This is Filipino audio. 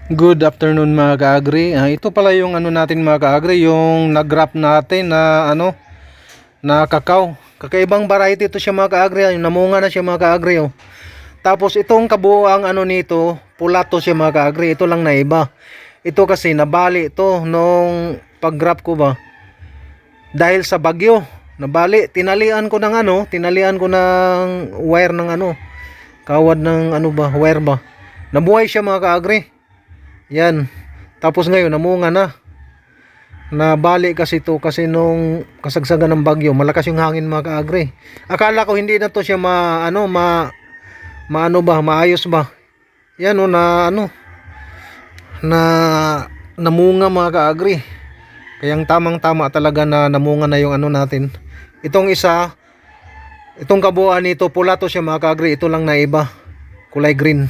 Good afternoon mga ka-agri. Ito pala yung ano natin mga ka-agri, yung nag-wrap natin na na kakao. Kakaibang variety ito siya mga ka-agri. Namunga na siya mga ka-agri. Oh. Tapos itong kabuuang nito, pula to siya mga ka-agri. Ito lang na iba. Ito kasi nabali ito nung pag-wrap ko ba. Dahil sa bagyo, nabali. Tinalian ko ng wire ng kawad ng wire ba. Nabuhay siya mga ka-agri. Yan. Tapos ngayon namunga na. Nabali kasi ito kasi nung kasagsagan ng bagyo, malakas yung hangin mga ka-agri. Akala ko hindi na to siya maayos ba. Yan o na namunga mga ka-agri. Kayang tamang-tama talaga na namunga na yung natin. Itong kabuuan nito, pula to siya mga ka-agri. Ito lang na iba. Kulay green.